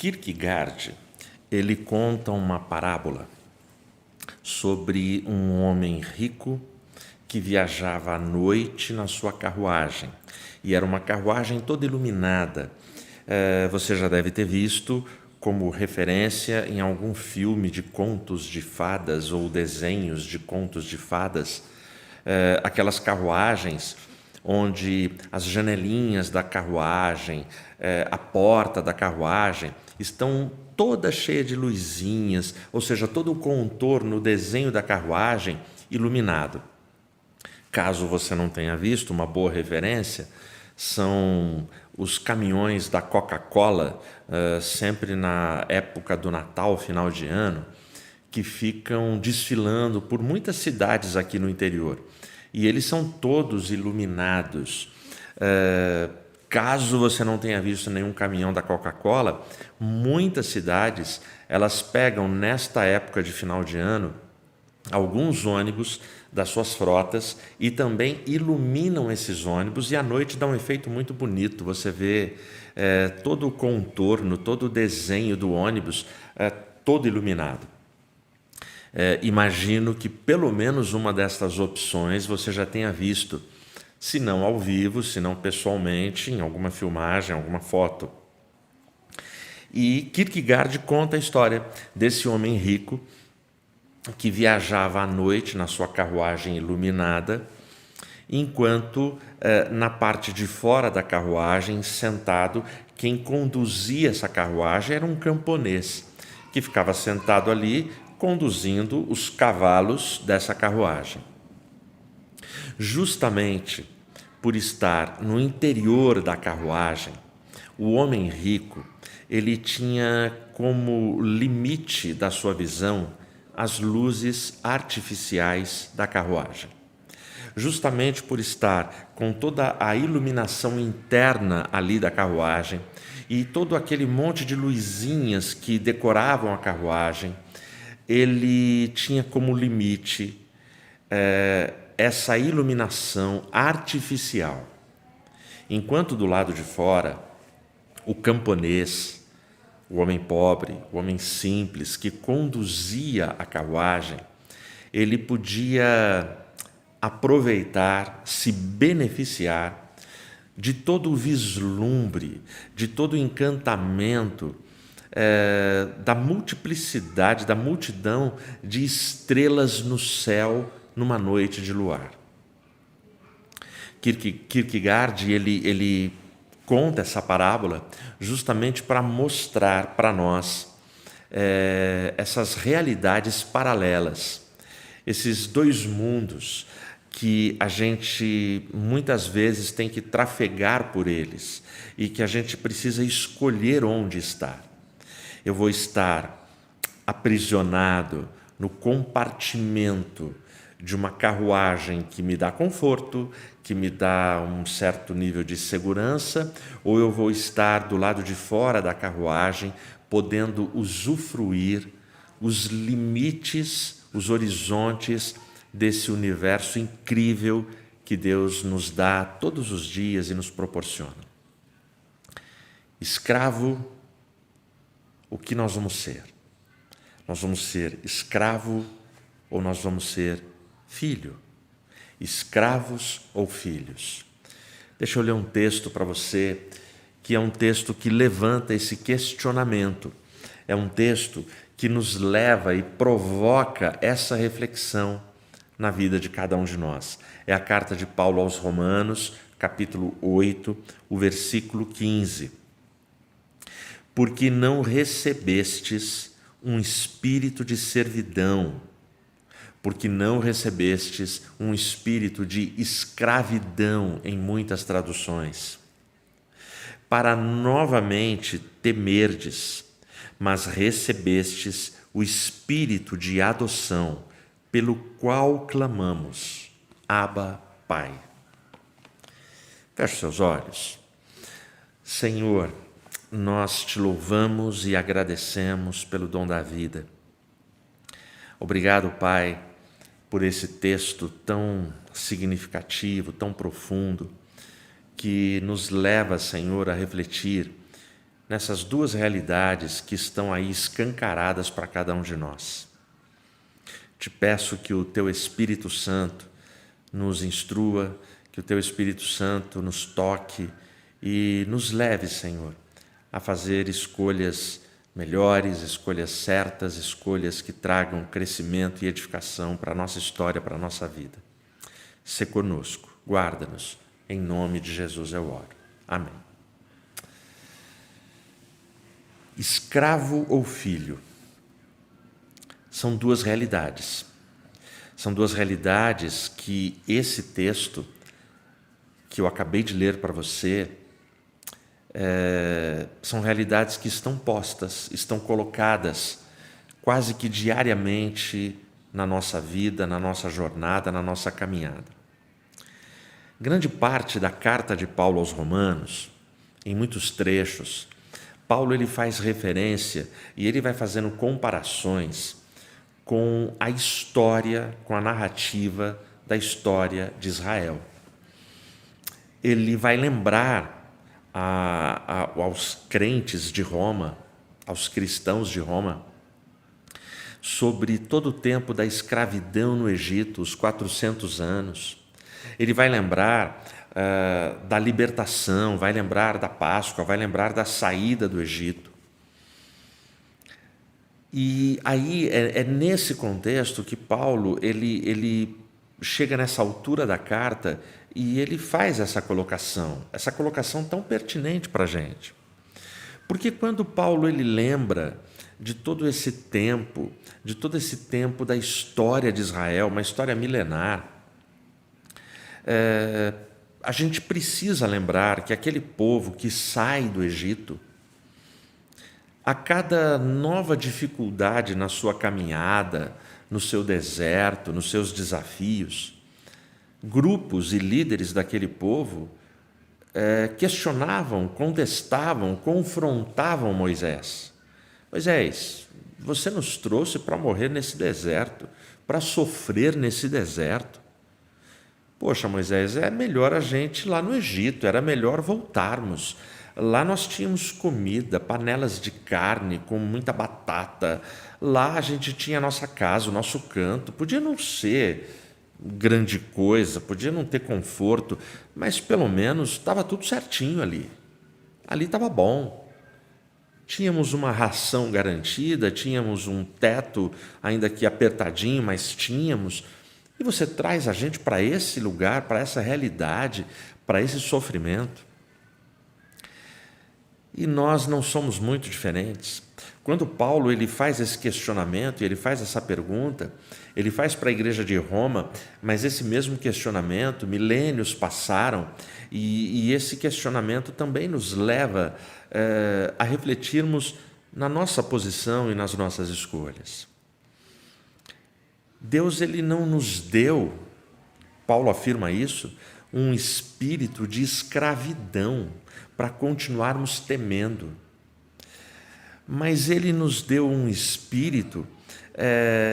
Kierkegaard, ele conta uma parábola sobre um homem rico que viajava à noite na sua carruagem. E era uma carruagem toda iluminada. Você já deve ter visto como referência em algum filme de contos de fadas ou desenhos de contos de fadas, aquelas carruagens onde as janelinhas da carruagem, a porta da carruagem estão toda cheia de luzinhas, ou seja, todo o contorno, o desenho da carruagem iluminado. Caso você não tenha visto, uma boa referência são os caminhões da Coca-Cola, sempre na época do Natal, final de ano, que ficam desfilando por muitas cidades aqui no interior. E eles são todos iluminados. Caso você não tenha visto nenhum caminhão da Coca-Cola, muitas cidades elas pegam nesta época de final de ano alguns ônibus das suas frotas e também iluminam esses ônibus, e à noite dá um efeito muito bonito. Você vê todo o contorno, todo o desenho do ônibus todo iluminado. Imagino que pelo menos uma destas opções você já tenha visto, se não ao vivo, se não pessoalmente, em alguma filmagem, alguma foto. E Kierkegaard conta a história desse homem rico que viajava à noite na sua carruagem iluminada, enquanto na parte de fora da carruagem, sentado, quem conduzia essa carruagem era um camponês, que ficava sentado ali conduzindo os cavalos dessa carruagem. Justamente por estar no interior da carruagem, o homem rico, ele tinha como limite da sua visão as luzes artificiais da carruagem. Justamente por estar com toda a iluminação interna ali da carruagem e todo aquele monte de luzinhas que decoravam a carruagem, ele tinha como limite essa iluminação artificial. Enquanto do lado de fora, o camponês, o homem pobre, o homem simples que conduzia a carruagem, ele podia aproveitar, se beneficiar de todo o vislumbre, de todo o encantamento, da multiplicidade, da multidão de estrelas no céu numa noite de luar. Kierkegaard, ele conta essa parábola justamente para mostrar para nós essas realidades paralelas, esses dois mundos que a gente muitas vezes tem que trafegar por eles e que a gente precisa escolher onde estar. Eu vou estar aprisionado no compartimento de uma carruagem que me dá conforto, que me dá um certo nível de segurança, ou eu vou estar do lado de fora da carruagem, podendo usufruir os limites, os horizontes desse universo incrível que Deus nos dá todos os dias e nos proporciona. Escravo, o que nós vamos ser? Nós vamos ser escravo ou nós vamos ser filho? Escravos ou filhos? Deixa eu ler um texto para você, que é um texto que levanta esse questionamento. É um texto que nos leva e provoca essa reflexão na vida de cada um de nós. É a carta de Paulo aos Romanos, capítulo 8, o versículo 15. Porque não recebestes um espírito de servidão, porque não recebestes um espírito de escravidão, em muitas traduções, para novamente temerdes, mas recebestes o espírito de adoção, pelo qual clamamos, Abba, Pai. Feche seus olhos. Senhor, nós te louvamos e agradecemos pelo dom da vida. Obrigado, Pai, por esse texto tão significativo, tão profundo, que nos leva, Senhor, a refletir nessas duas realidades que estão aí escancaradas para cada um de nós. Te peço que o Teu Espírito Santo nos instrua, que o Teu Espírito Santo nos toque e nos leve, Senhor, a fazer escolhas melhores, escolhas certas, escolhas que tragam crescimento e edificação para a nossa história, para a nossa vida. Sê conosco, guarda-nos, em nome de Jesus eu oro. Amém. Escravo ou filho? São duas realidades. São duas realidades que esse texto que eu acabei de ler para você são realidades que estão postas, estão colocadas quase que diariamente na nossa vida, na nossa jornada, na nossa caminhada. Grande parte da carta de Paulo aos Romanos, em muitos trechos, Paulo ele faz referência e ele vai fazendo comparações com a história, com a narrativa da história de Israel. Ele vai lembrar aos crentes de Roma, aos cristãos de Roma, sobre todo o tempo da escravidão no Egito, os 400 anos. Ele vai lembrar da libertação, vai lembrar da Páscoa, vai lembrar da saída do Egito. E aí é nesse contexto que Paulo ele chega nessa altura da carta e ele faz essa colocação tão pertinente para a gente. Porque quando Paulo ele lembra de todo esse tempo da história de Israel, uma história milenar, a gente precisa lembrar que aquele povo que sai do Egito, a cada nova dificuldade na sua caminhada, no seu deserto, nos seus desafios, grupos e líderes daquele povo questionavam, contestavam, confrontavam Moisés. Moisés, você nos trouxe para morrer nesse deserto, para sofrer nesse deserto. Poxa, Moisés, é melhor a gente ir lá no Egito, era melhor voltarmos. Lá nós tínhamos comida, panelas de carne com muita batata. Lá a gente tinha a nossa casa, o nosso canto. Podia não ser grande coisa, podia não ter conforto, mas pelo menos estava tudo certinho ali. Ali estava bom. Tínhamos uma ração garantida, tínhamos um teto, ainda que apertadinho, mas tínhamos. E você traz a gente para esse lugar, para essa realidade, para esse sofrimento. E nós não somos muito diferentes. Quando Paulo ele faz esse questionamento, ele faz essa pergunta, ele faz para a igreja de Roma, mas esse mesmo questionamento, milênios passaram, e esse questionamento também nos leva a refletirmos na nossa posição e nas nossas escolhas. Deus ele não nos deu, Paulo afirma isso, um espírito de escravidão para continuarmos temendo. Mas ele nos deu um espírito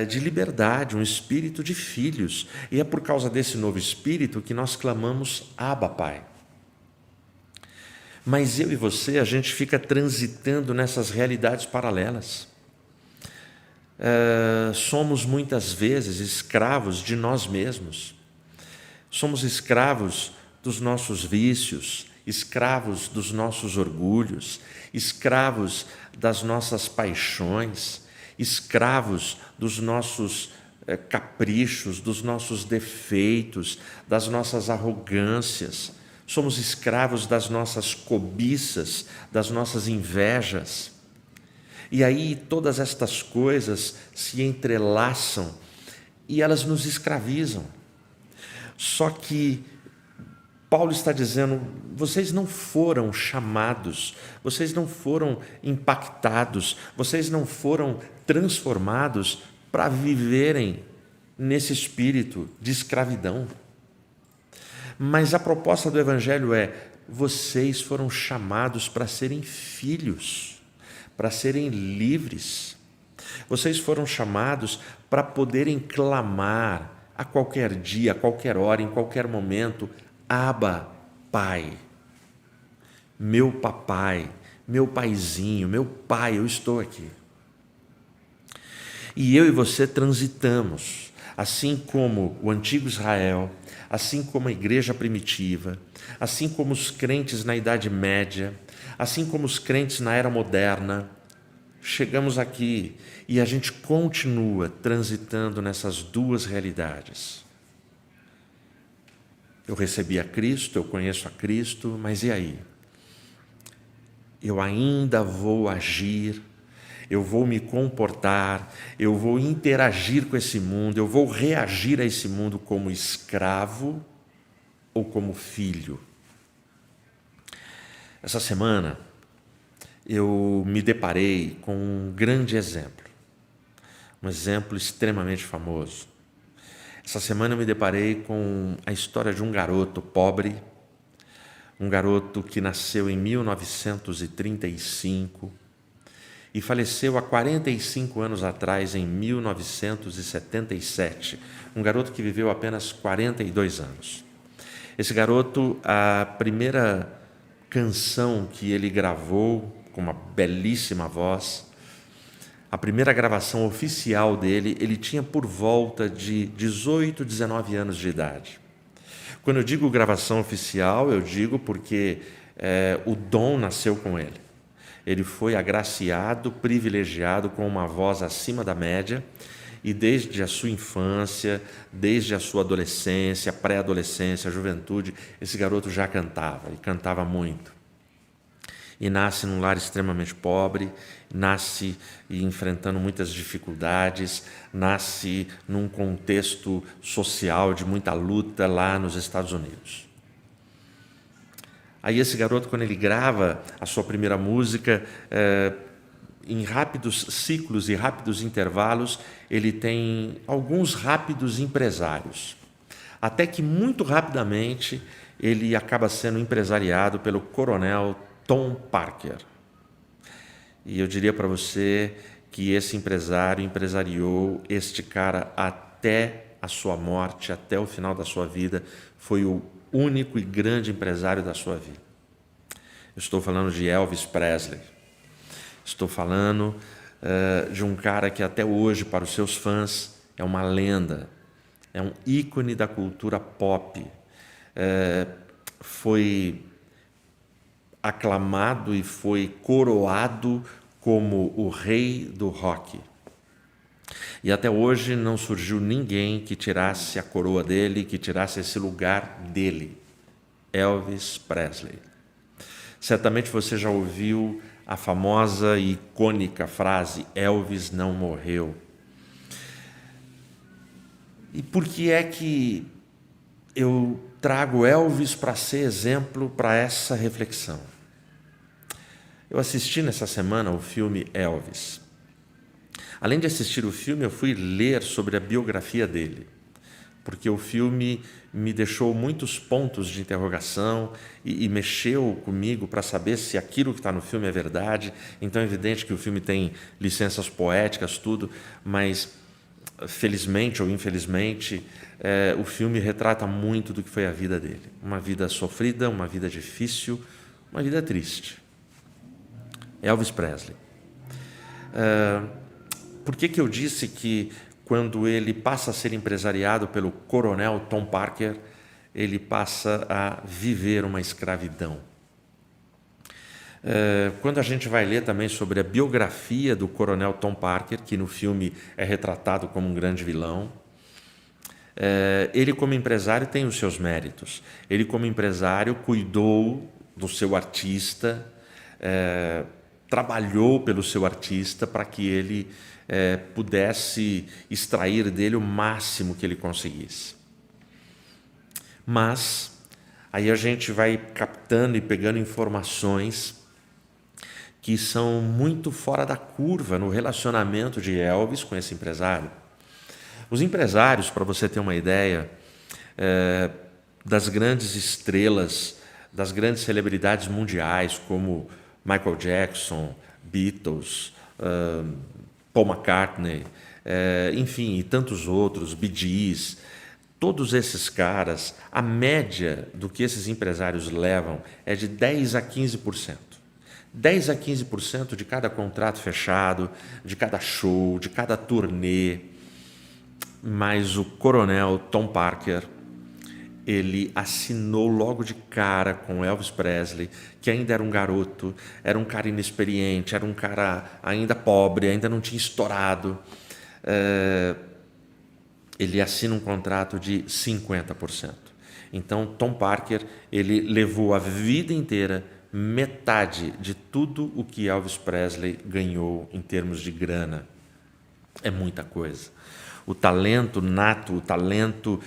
de liberdade, um espírito de filhos. E é por causa desse novo espírito que nós clamamos Abba, Pai. Mas eu e você, a gente fica transitando nessas realidades paralelas. Somos muitas vezes escravos de nós mesmos. Somos escravos dos nossos vícios, escravos dos nossos orgulhos, escravos das nossas paixões, escravos dos nossos caprichos, dos nossos defeitos, das nossas arrogâncias. Somos escravos das nossas cobiças, das nossas invejas. E aí todas estas coisas se entrelaçam e elas nos escravizam. Só que Paulo está dizendo, vocês não foram chamados, vocês não foram impactados, vocês não foram transformados para viverem nesse espírito de escravidão. Mas a proposta do Evangelho é, vocês foram chamados para serem filhos, para serem livres. Vocês foram chamados para poderem clamar a qualquer dia, a qualquer hora, em qualquer momento, Abba, Pai, meu papai, meu paizinho, meu pai, eu estou aqui. E eu e você transitamos, assim como o antigo Israel, assim como a igreja primitiva, assim como os crentes na Idade Média, assim como os crentes na Era Moderna. Chegamos aqui e a gente continua transitando nessas duas realidades. Eu recebi a Cristo, eu conheço a Cristo, mas e aí? Eu ainda vou agir, eu vou me comportar, eu vou interagir com esse mundo, eu vou reagir a esse mundo como escravo ou como filho? Essa semana eu me deparei com um grande exemplo, um exemplo extremamente famoso. Essa semana eu me deparei com a história de um garoto pobre, um garoto que nasceu em 1935 e faleceu há 45 anos atrás, em 1977. Um garoto que viveu apenas 42 anos. Esse garoto, a primeira canção que ele gravou, com uma belíssima voz, a primeira gravação oficial dele, ele tinha por volta de 18, 19 anos de idade. Quando eu digo gravação oficial, eu digo porque o dom nasceu com ele. Ele foi agraciado, privilegiado com uma voz acima da média e desde a sua infância, desde a sua adolescência, pré-adolescência, juventude, esse garoto já cantava e cantava muito. E nasce num lar extremamente pobre, nasce enfrentando muitas dificuldades, nasce num contexto social de muita luta lá nos Estados Unidos. Aí esse garoto, quando ele grava a sua primeira música, em rápidos ciclos e rápidos intervalos, ele tem alguns rápidos empresários. Até que muito rapidamente ele acaba sendo empresariado pelo coronel Tom Parker. E eu diria para você que esse empresário empresariou este cara até a sua morte, até o final da sua vida, foi o único e grande empresário da sua vida. Eu estou falando de Elvis Presley. Estou falando de um cara que até hoje, para os seus fãs, é uma lenda, é um ícone da cultura pop. Foi aclamado e foi coroado como o rei do rock. E até hoje não surgiu ninguém que tirasse a coroa dele, que tirasse esse lugar dele. Elvis Presley. Certamente você já ouviu a famosa e icônica frase: Elvis não morreu. E por que é que eu trago Elvis para ser exemplo para essa reflexão? Eu assisti nessa semana o filme Elvis. Além de assistir o filme, eu fui ler sobre a biografia dele, porque o filme me deixou muitos pontos de interrogação e mexeu comigo para saber se aquilo que está no filme é verdade. Então é evidente que o filme tem licenças poéticas, tudo, mas felizmente ou infelizmente, o filme retrata muito do que foi a vida dele. Uma vida sofrida, uma vida difícil, uma vida triste. Elvis Presley. Por que eu disse que quando ele passa a ser empresariado pelo coronel Tom Parker, ele passa a viver uma escravidão? Quando a gente vai ler também sobre a biografia do coronel Tom Parker, que no filme é retratado como um grande vilão, ele como empresário tem os seus méritos. Ele como empresário cuidou do seu artista, trabalhou pelo seu artista para que ele pudesse extrair dele o máximo que ele conseguisse. Mas aí a gente vai captando e pegando informações que são muito fora da curva no relacionamento de Elvis com esse empresário. Os empresários, para você ter uma ideia, das grandes estrelas, das grandes celebridades mundiais, como Michael Jackson, Beatles, Paul McCartney, enfim, e tantos outros, Bee Gees, todos esses caras, a média do que esses empresários levam é de 10% a 15%. 10 a 15% de cada contrato fechado, de cada show, de cada turnê. Mas o coronel Tom Parker, ele assinou logo de cara com Elvis Presley, que ainda era um garoto, era um cara inexperiente, era um cara ainda pobre, ainda não tinha estourado. Ele assina um contrato de 50%. Então, Tom Parker, ele levou a vida inteira metade de tudo o que Elvis Presley ganhou em termos de grana. É muita coisa. O talento nato, o talento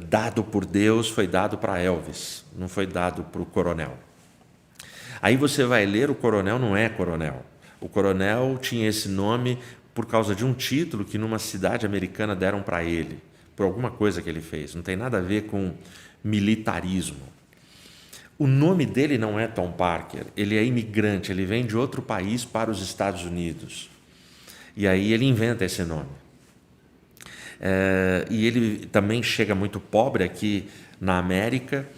dado por Deus foi dado para Elvis, não foi dado para o coronel. Aí você vai ler, o coronel não é coronel. O coronel tinha esse nome por causa de um título que numa cidade americana deram para ele, por alguma coisa que ele fez. Não tem nada a ver com militarismo. O nome dele não é Tom Parker, ele é imigrante, ele vem de outro país para os Estados Unidos. E aí ele inventa esse nome. E ele também chega muito pobre aqui na América.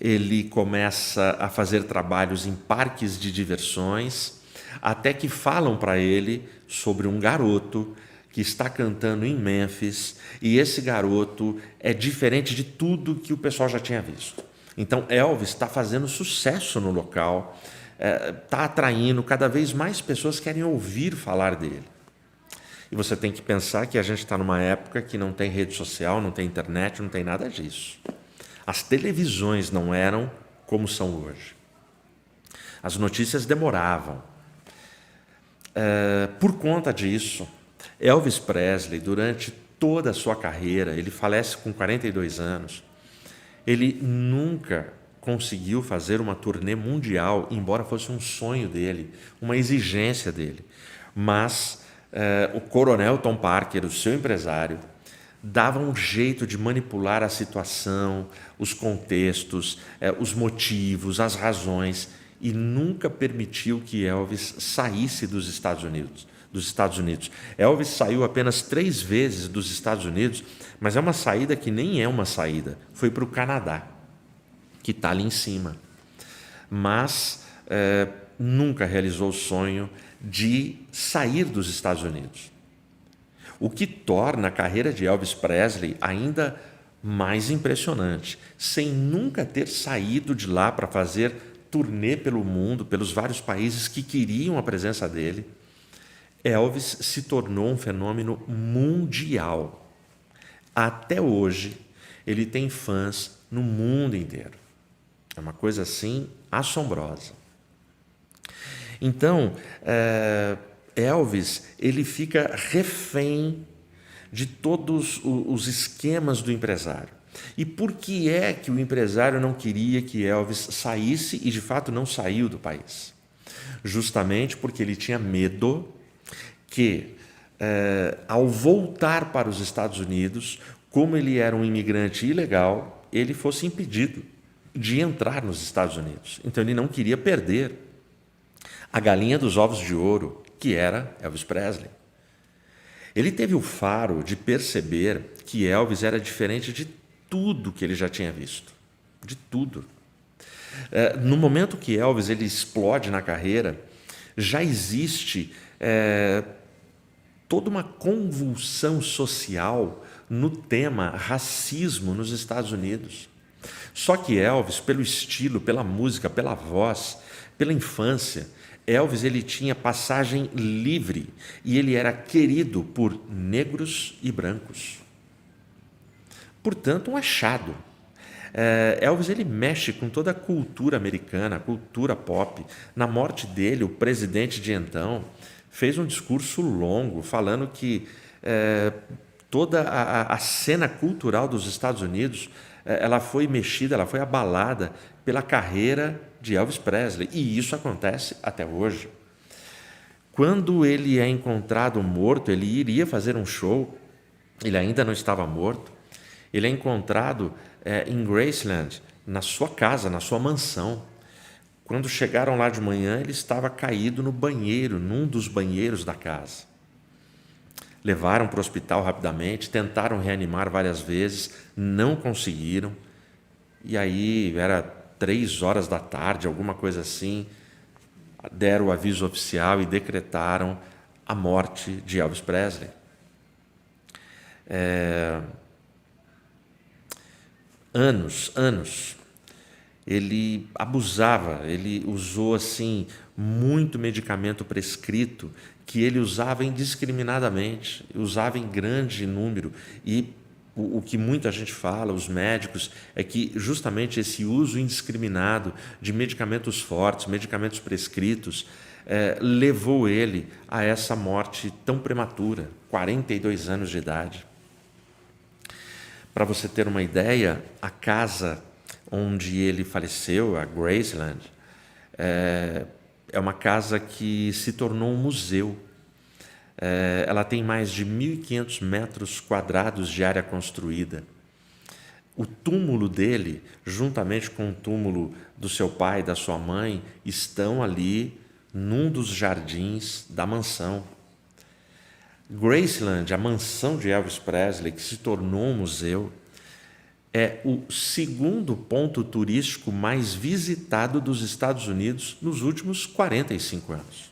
Ele começa a fazer trabalhos em parques de diversões, até que falam para ele sobre um garoto que está cantando em Memphis, e esse garoto é diferente de tudo que o pessoal já tinha visto. Então Elvis está fazendo sucesso no local, está atraindo, cada vez mais pessoas querem ouvir falar dele. E você tem que pensar que a gente está numa época que não tem rede social, não tem internet, não tem nada disso. As televisões não eram como são hoje. As notícias demoravam. Por conta disso, Elvis Presley, durante toda a sua carreira, ele falece com 42 anos, ele nunca conseguiu fazer uma turnê mundial, embora fosse um sonho dele, uma exigência dele. Mas o coronel Tom Parker, o seu empresário, dava um jeito de manipular a situação, os contextos, os motivos, as razões, e nunca permitiu que Elvis saísse dos Estados Unidos. Elvis saiu apenas 3 vezes dos Estados Unidos, mas é uma saída que nem é uma saída. Foi para o Canadá, que está ali em cima. Mas nunca realizou o sonho de sair dos Estados Unidos. O que torna a carreira de Elvis Presley ainda mais impressionante. Sem nunca ter saído de lá para fazer turnê pelo mundo, pelos vários países que queriam a presença dele, Elvis se tornou um fenômeno mundial. Até hoje, ele tem fãs no mundo inteiro. É uma coisa assim assombrosa. Então, Elvis, ele fica refém de todos os esquemas do empresário. E por que é que o empresário não queria que Elvis saísse e de fato não saiu do país? Justamente porque ele tinha medo que, ao voltar para os Estados Unidos, como ele era um imigrante ilegal, ele fosse impedido de entrar nos Estados Unidos. Então ele não queria perder a galinha dos ovos de ouro, que era Elvis Presley. Ele teve o faro de perceber que Elvis era diferente de tudo que ele já tinha visto. De tudo. No momento que Elvis ele explode na carreira, já existe toda uma convulsão social no tema racismo nos Estados Unidos. Só que Elvis, pelo estilo, pela música, pela voz, pela infância, Elvis ele tinha passagem livre e ele era querido por negros e brancos. Portanto, um achado. Elvis ele mexe com toda a cultura americana, a cultura pop. Na morte dele, o presidente de então fez um discurso longo falando que toda a cena cultural dos Estados Unidos ela foi mexida, ela foi abalada pela carreira de Elvis Presley, e isso acontece até hoje. Quando ele é encontrado morto, ele iria fazer um show, ele ainda não estava morto, ele é encontrado em Graceland, na sua casa, na sua mansão. Quando chegaram lá de manhã, ele estava caído no banheiro, num dos banheiros da casa. Levaram para o hospital rapidamente, tentaram reanimar várias vezes, não conseguiram. E aí era 3 horas da tarde, alguma coisa assim. deram o aviso oficial e decretaram a morte de Elvis Presley. Anos. Ele abusava, ele usou assim muito medicamento prescrito que ele usava indiscriminadamente, usava em grande número. E o que muita gente fala, os médicos, é que justamente esse uso indiscriminado de medicamentos fortes, medicamentos prescritos, levou ele a essa morte tão prematura, 42 anos de idade. Para você ter uma ideia, a casa onde ele faleceu, a Graceland, é uma casa que se tornou um museu. Ela tem mais de 1.500 metros quadrados de área construída. O túmulo dele, juntamente com o túmulo do seu pai e da sua mãe, estão ali num dos jardins da mansão. Graceland, a mansão de Elvis Presley, que se tornou um museu, é o segundo ponto turístico mais visitado dos Estados Unidos nos últimos 45 anos.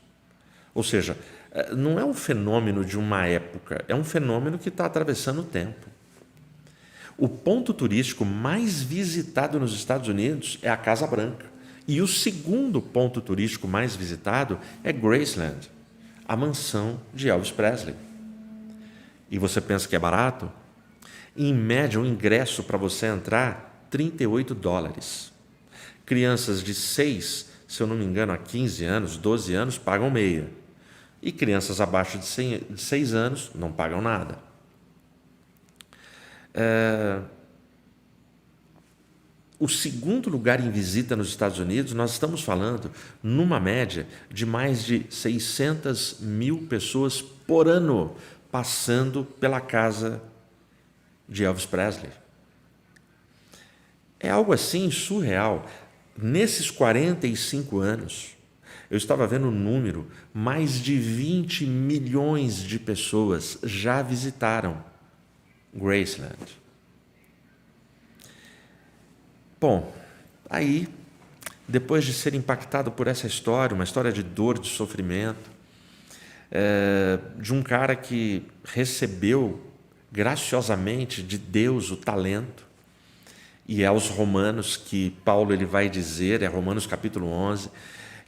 Ou seja, não é um fenômeno de uma época, é um fenômeno que está atravessando o tempo. O ponto turístico mais visitado nos Estados Unidos é a Casa Branca. E o segundo ponto turístico mais visitado é Graceland, a mansão de Elvis Presley. E você pensa que é barato? Em média, o ingresso para você entrar, $38. Crianças de 6, se eu não me engano, a 15 anos, 12 anos, pagam meia. E crianças abaixo de 6 anos não pagam nada. O segundo lugar em visita nos Estados Unidos, nós estamos falando numa média de mais de 600 mil pessoas por ano passando pela casa de Elvis Presley. É algo assim surreal. Nesses 45 anos, eu estava vendo o número, mais de 20 milhões de pessoas já visitaram Graceland. Bom, aí, depois de ser impactado por essa história, uma história de dor, de sofrimento, de um cara que recebeu graciosamente de Deus o talento, e é aos Romanos que Paulo ele vai dizer, é Romanos capítulo 11,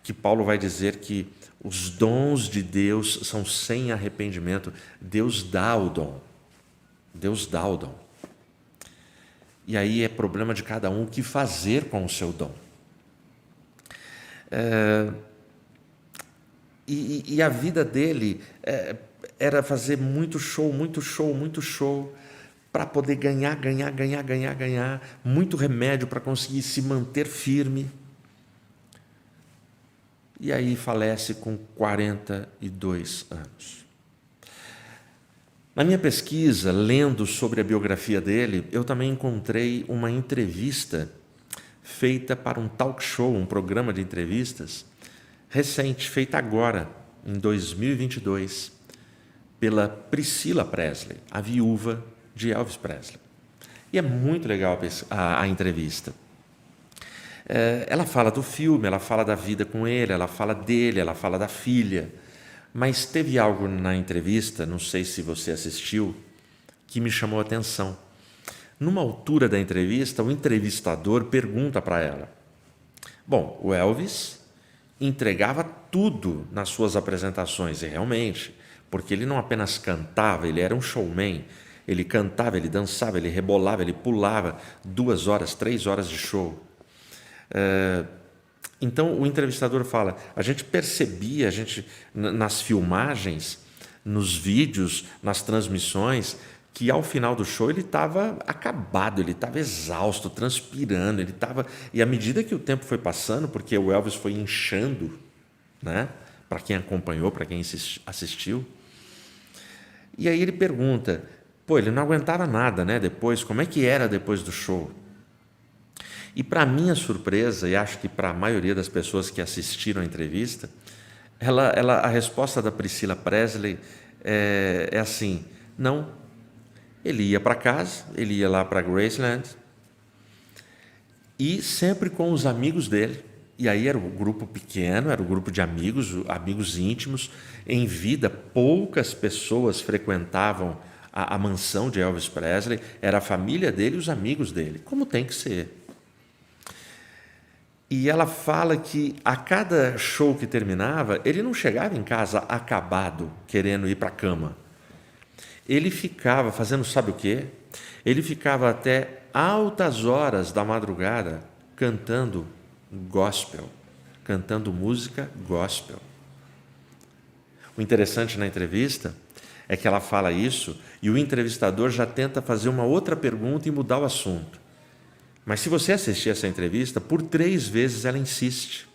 que Paulo vai dizer que os dons de Deus são sem arrependimento. Deus dá o dom. Deus dá o dom. E aí é problema de cada um o que fazer com o seu dom. E a vida dele era fazer muito show, para poder ganhar, muito remédio para conseguir se manter firme. E aí falece com 42 anos. Na minha pesquisa, lendo sobre a biografia dele, eu também encontrei uma entrevista feita para um talk show, um programa de entrevistas, recente, feita agora, em 2022, pela Priscilla Presley, a viúva de Elvis Presley. E é muito legal a entrevista. Ela fala do filme, ela fala da vida com ele, ela fala dele, ela fala da filha. Mas teve algo na entrevista, não sei se você assistiu, que me chamou a atenção. Numa altura da entrevista, o entrevistador pergunta para ela: bom, o Elvis entregava tudo nas suas apresentações, e realmente, porque ele não apenas cantava, ele era um showman. Ele cantava, ele dançava, ele rebolava, ele pulava 2 horas, 3 horas de show. Então o entrevistador fala, a gente percebia, nas filmagens, nos vídeos, nas transmissões, que ao final do show ele estava acabado, ele estava exausto, transpirando, e à medida que o tempo foi passando, porque o Elvis foi inchando, né? Para quem acompanhou, para quem assistiu, e aí ele pergunta, ele não aguentava nada, né? Depois, como é que era depois do show? E para minha surpresa, e acho que para a maioria das pessoas que assistiram a entrevista, a resposta da Priscilla Presley é assim, não, ele ia para casa, ele ia lá para Graceland, e sempre com os amigos dele, E aí era um grupo pequeno, era um grupo de amigos, amigos íntimos. Em vida, poucas pessoas frequentavam a mansão de Elvis Presley, era a família dele e os amigos dele, como tem que ser. E ela fala que a cada show que terminava, ele não chegava em casa acabado, querendo ir para a cama. Ele ficava fazendo sabe o quê? Ele ficava até altas horas da madrugada cantando gospel, cantando música gospel. O interessante na entrevista é que ela fala isso e o entrevistador já tenta fazer uma outra pergunta e mudar o assunto. Mas se você assistir essa entrevista, por 3 vezes ela insiste.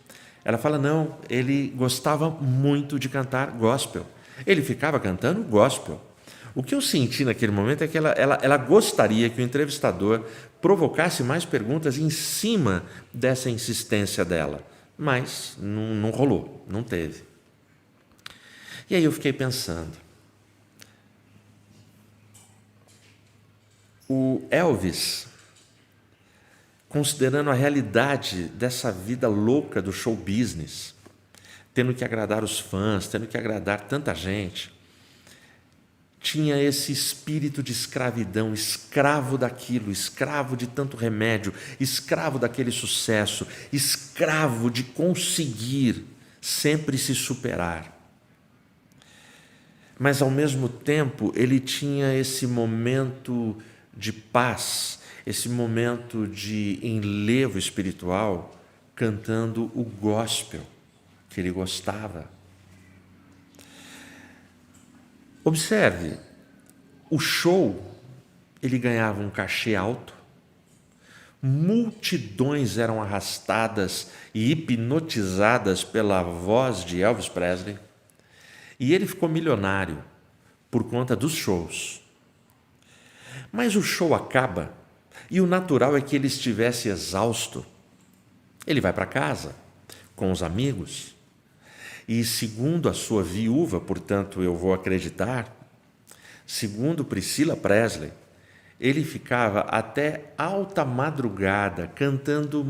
Ela fala, não, ele gostava muito de cantar gospel. Ele ficava cantando gospel. O que eu senti naquele momento é que ela gostaria que o entrevistador provocasse mais perguntas em cima dessa insistência dela. Mas não rolou, não teve. E aí eu fiquei pensando. O Elvis, considerando a realidade dessa vida louca do show business, tendo que agradar os fãs, tendo que agradar tanta gente, tinha esse espírito de escravidão, escravo daquilo, escravo de tanto remédio, escravo daquele sucesso, escravo de conseguir sempre se superar. Mas, ao mesmo tempo, ele tinha esse momento de paz, esse momento de enlevo espiritual, cantando o gospel que ele gostava. Observe, o show, ele ganhava um cachê alto, multidões eram arrastadas e hipnotizadas pela voz de Elvis Presley, e ele ficou milionário por conta dos shows. Mas o show acaba e o natural é que ele estivesse exausto. Ele vai para casa com os amigos e, segundo a sua viúva, portanto eu vou acreditar, segundo Priscila Presley, ele ficava até alta madrugada cantando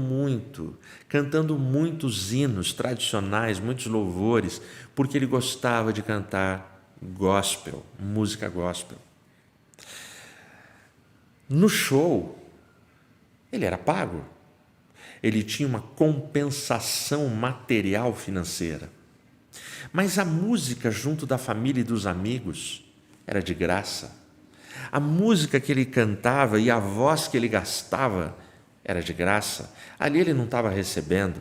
muitos hinos tradicionais, muitos louvores, porque ele gostava de cantar gospel, música gospel. No show, ele era pago. Ele tinha uma compensação material financeira. Mas a música junto da família e dos amigos era de graça. A música que ele cantava e a voz que ele gastava era de graça. Ali ele não estava recebendo.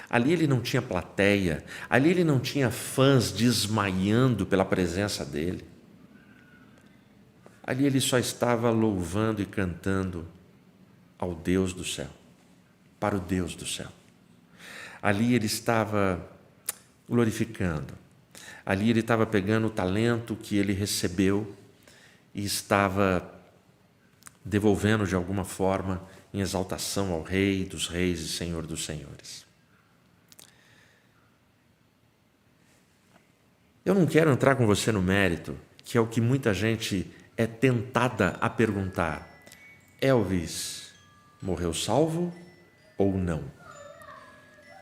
Ali ele não tinha plateia. Ali ele não tinha fãs desmaiando pela presença dele. Ali ele só estava louvando e cantando ao Deus do céu, para o Deus do céu. Ali ele estava glorificando. Ali ele estava pegando o talento que ele recebeu e estava devolvendo de alguma forma em exaltação ao Rei dos Reis e Senhor dos Senhores. Eu não quero entrar com você no mérito, que é o que muita gente é tentada a perguntar. Elvis morreu salvo ou não?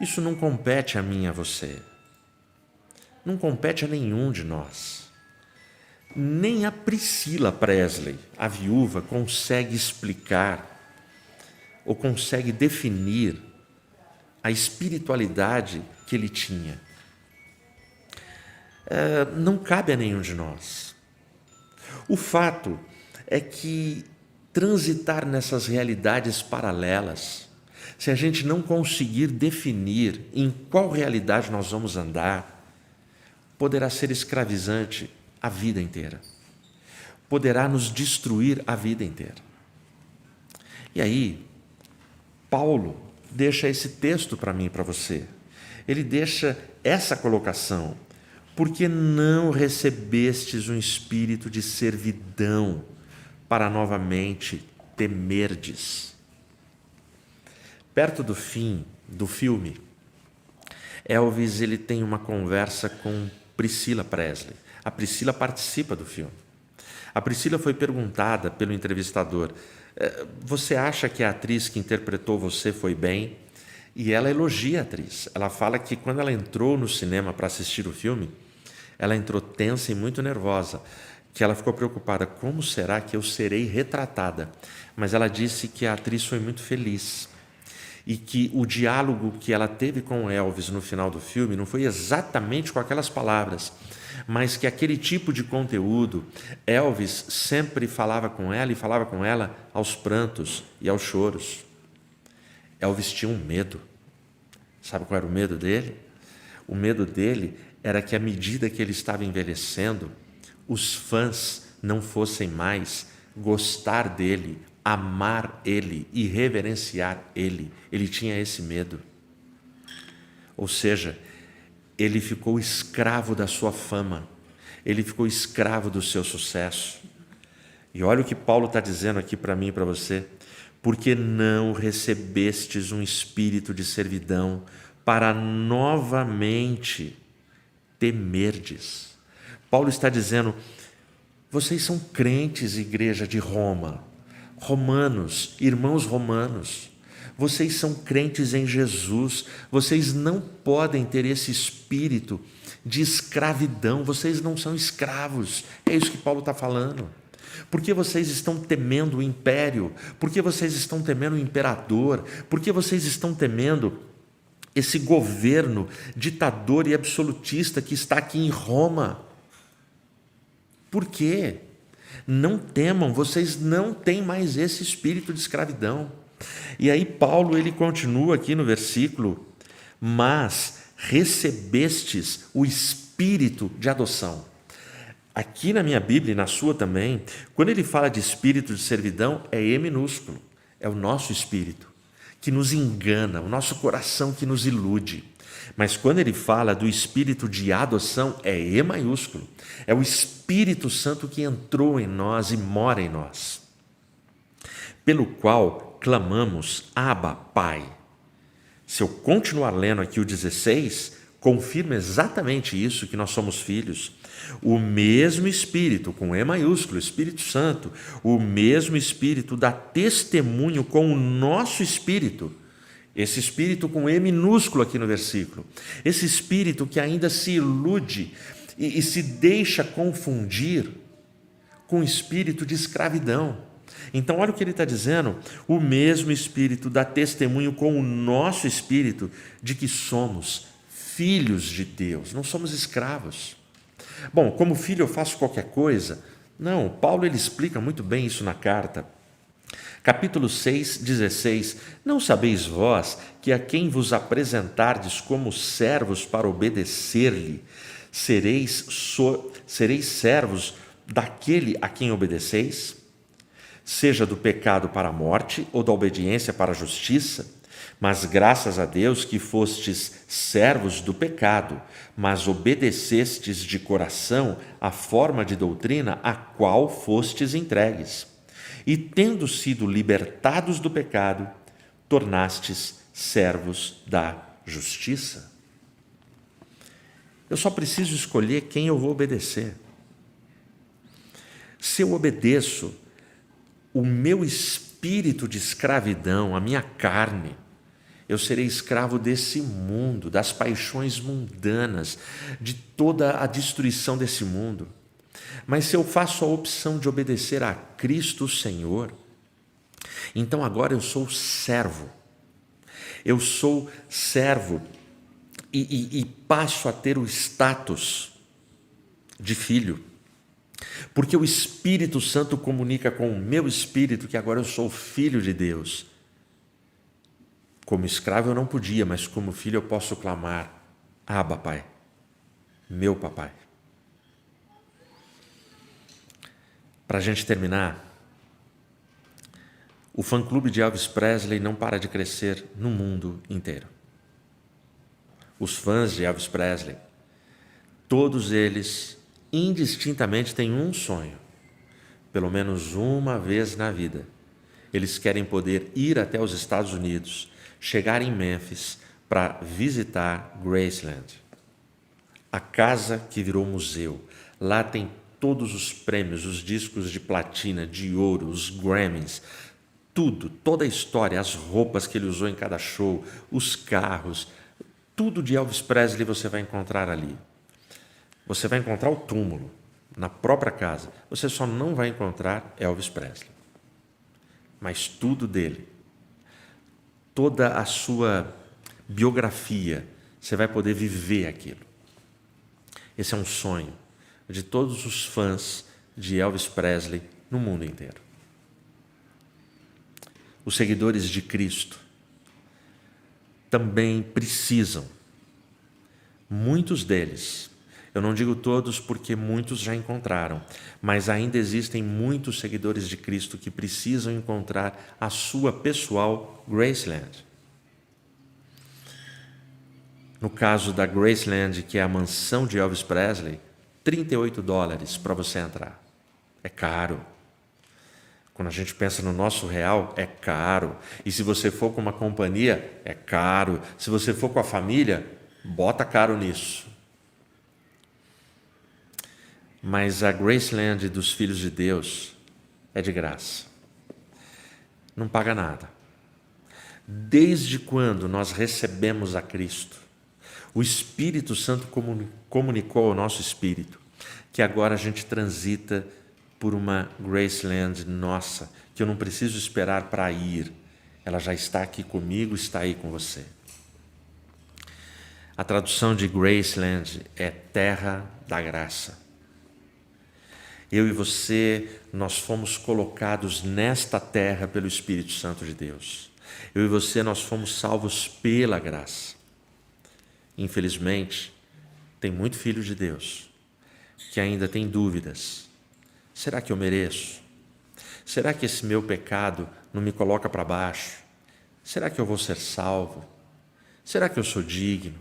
Isso não compete a mim e a você. Não compete a nenhum de nós. Nem a Priscila Presley, a viúva, consegue explicar ou consegue definir a espiritualidade que ele tinha. Não cabe a nenhum de nós. O fato é que transitar nessas realidades paralelas, se a gente não conseguir definir em qual realidade nós vamos andar, poderá ser escravizante a vida inteira. Poderá nos destruir a vida inteira. E aí, Paulo deixa esse texto para mim e para você. Ele deixa essa colocação. Porque não recebestes um espírito de servidão para novamente temerdes. Perto do fim do filme, Elvis ele tem uma conversa com Priscila Presley. A Priscila participa do filme. A Priscila foi perguntada pelo entrevistador, você acha que a atriz que interpretou você foi bem? E ela elogia a atriz. Ela fala que quando ela entrou no cinema para assistir o filme, ela entrou tensa e muito nervosa, que ela ficou preocupada, como será que eu serei retratada? Mas ela disse que a atriz foi muito feliz e que o diálogo que ela teve com o Elvis no final do filme não foi exatamente com aquelas palavras, mas que aquele tipo de conteúdo, Elvis sempre falava com ela e falava com ela aos prantos e aos choros. Elvis tinha um medo. Sabe qual era o medo dele? O medo dele era que, à medida que ele estava envelhecendo, os fãs não fossem mais gostar dele, amar ele e reverenciar ele. Ele tinha esse medo. Ou seja, ele ficou escravo da sua fama, ele ficou escravo do seu sucesso. E olha o que Paulo está dizendo aqui para mim e para você. Porque não recebestes um espírito de servidão para novamente temerdes. Paulo está dizendo, vocês são crentes, igreja de Roma, romanos, irmãos romanos, vocês são crentes em Jesus, vocês não podem ter esse espírito de escravidão, vocês não são escravos, é isso que Paulo está falando. Por que vocês estão temendo o império? Por que vocês estão temendo o imperador? Por que vocês estão temendo esse governo ditador e absolutista que está aqui em Roma? Por quê? Não temam, vocês não têm mais esse espírito de escravidão. E aí Paulo ele continua aqui no versículo, mas recebestes o espírito de adoção. Aqui na minha Bíblia e na sua também, quando ele fala de espírito de servidão, é E minúsculo, é o nosso espírito que nos engana, o nosso coração que nos ilude. Mas quando ele fala do espírito de adoção, é E maiúsculo, é o Espírito Santo que entrou em nós e mora em nós, pelo qual clamamos, Abba, Pai. Se eu continuar lendo aqui o 16, confirma exatamente isso, que nós somos filhos. O mesmo Espírito, com E maiúsculo, Espírito Santo, o mesmo Espírito dá testemunho com o nosso Espírito. Esse Espírito com E minúsculo aqui no versículo. Esse Espírito que ainda se ilude e se deixa confundir com o espírito de escravidão. Então, olha o que ele está dizendo. O mesmo Espírito dá testemunho com o nosso Espírito de que somos filhos de Deus, não somos escravos. Bom, como filho eu faço qualquer coisa? Não, Paulo ele explica muito bem isso na carta. Capítulo 6, 16. Não sabeis vós que a quem vos apresentardes como servos para obedecer-lhe, sereis servos daquele a quem obedeceis? Seja do pecado para a morte ou da obediência para a justiça? Mas graças a Deus que fostes servos do pecado, mas obedecestes de coração a forma de doutrina a qual fostes entregues. E tendo sido libertados do pecado, tornastes servos da justiça. Eu só preciso escolher quem eu vou obedecer. Se eu obedeço, o meu espírito de escravidão, a minha carne, eu serei escravo desse mundo, das paixões mundanas, de toda a destruição desse mundo. Mas se eu faço a opção de obedecer a Cristo Senhor, então agora eu sou servo. Eu sou servo e passo a ter o status de filho. Porque o Espírito Santo comunica com o meu espírito que agora eu sou filho de Deus. Como escravo eu não podia, mas como filho eu posso clamar, Abba, Pai, meu papai. Para a gente terminar, o fã-clube de Elvis Presley não para de crescer no mundo inteiro. Os fãs de Elvis Presley, todos eles, indistintamente, têm um sonho, pelo menos uma vez na vida. Eles querem poder ir até os Estados Unidos, chegar em Memphis para visitar Graceland, a casa que virou museu. Lá tem todos os prêmios, os discos de platina, de ouro, os Grammys, Tudo, toda a história, as roupas que ele usou em cada show, os carros, tudo de Elvis Presley você vai encontrar ali. Você vai encontrar o túmulo na própria casa. Você só não vai encontrar Elvis Presley. Mas tudo dele, toda a sua biografia, você vai poder viver aquilo. Esse é um sonho de todos os fãs de Elvis Presley no mundo inteiro. Os seguidores de Cristo também precisam, muitos deles, eu não digo todos porque muitos já encontraram, mas ainda existem muitos seguidores de Cristo que precisam encontrar a sua pessoal Graceland. No caso da Graceland, que é a mansão de Elvis Presley, $38 para você entrar. É caro. Quando a gente pensa no nosso real, é caro. E se você for com uma companhia, é caro. Se você for com a família, bota caro nisso. Mas a Graceland dos Filhos de Deus é de graça. Não paga nada. Desde quando nós recebemos a Cristo, o Espírito Santo comunicou ao nosso espírito que agora a gente transita por uma Graceland nossa, que eu não preciso esperar para ir. Ela já está aqui comigo, está aí com você. A tradução de Graceland é terra da graça. Eu e você, nós fomos colocados nesta terra pelo Espírito Santo de Deus. Eu e você, nós fomos salvos pela graça. Infelizmente, tem muito filho de Deus que ainda tem dúvidas. Será que eu mereço? Será que esse meu pecado não me coloca para baixo? Será que eu vou ser salvo? Será que eu sou digno?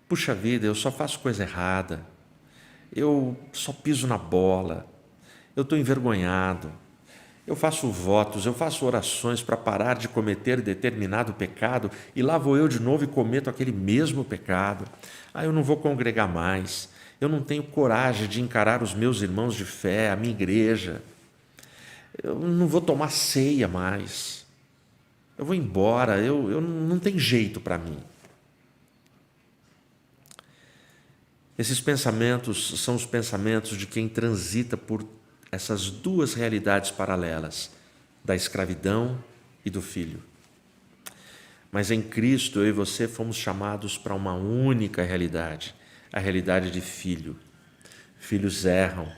Puxa vida, eu só faço coisa errada. Eu só piso na bola. Eu estou envergonhado. Eu faço votos, eu faço orações para parar de cometer determinado pecado e lá vou eu de novo e cometo aquele mesmo pecado. Eu não vou congregar mais. Eu não tenho coragem de encarar os meus irmãos de fé, a minha igreja. Eu não vou tomar ceia mais. Eu vou embora, eu não tem jeito para mim. Esses pensamentos são os pensamentos de quem transita por essas duas realidades paralelas, da escravidão e do filho. Mas em Cristo, eu e você fomos chamados para uma única realidade, a realidade de filho. Filhos erram,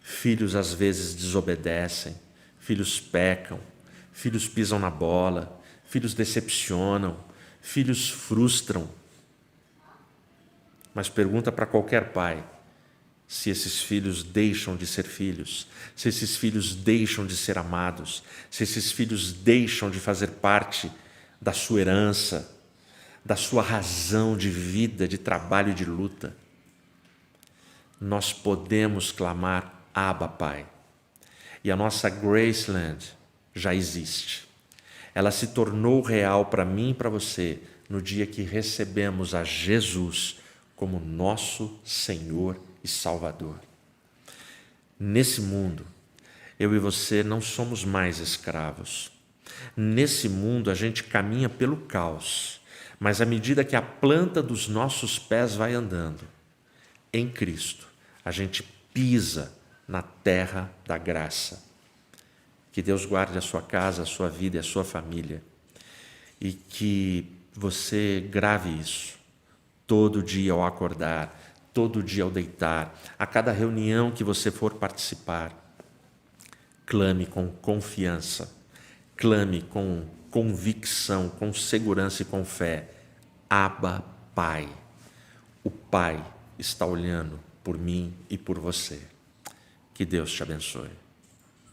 filhos às vezes desobedecem, filhos pecam, filhos pisam na bola, filhos decepcionam, filhos frustram. Mas pergunta para qualquer pai se esses filhos deixam de ser filhos, se esses filhos deixam de ser amados, se esses filhos deixam de fazer parte da sua herança, da sua razão de vida, de trabalho e de luta. Nós podemos clamar, Abba, Pai. E a nossa Graceland já existe. Ela se tornou real para mim e para você no dia que recebemos a Jesus como nosso Senhor e Salvador. Nesse mundo, eu e você não somos mais escravos. Nesse mundo, a gente caminha pelo caos, mas à medida que a planta dos nossos pés vai andando, em Cristo, a gente pisa na terra da graça. Que Deus guarde a sua casa, a sua vida e a sua família, e que você grave isso todo dia ao acordar, todo dia ao deitar, a cada reunião que você for participar. Clame com confiança, clame com convicção, com segurança e com fé. Abba, Pai. O Pai está olhando por mim e por você. Que Deus te abençoe.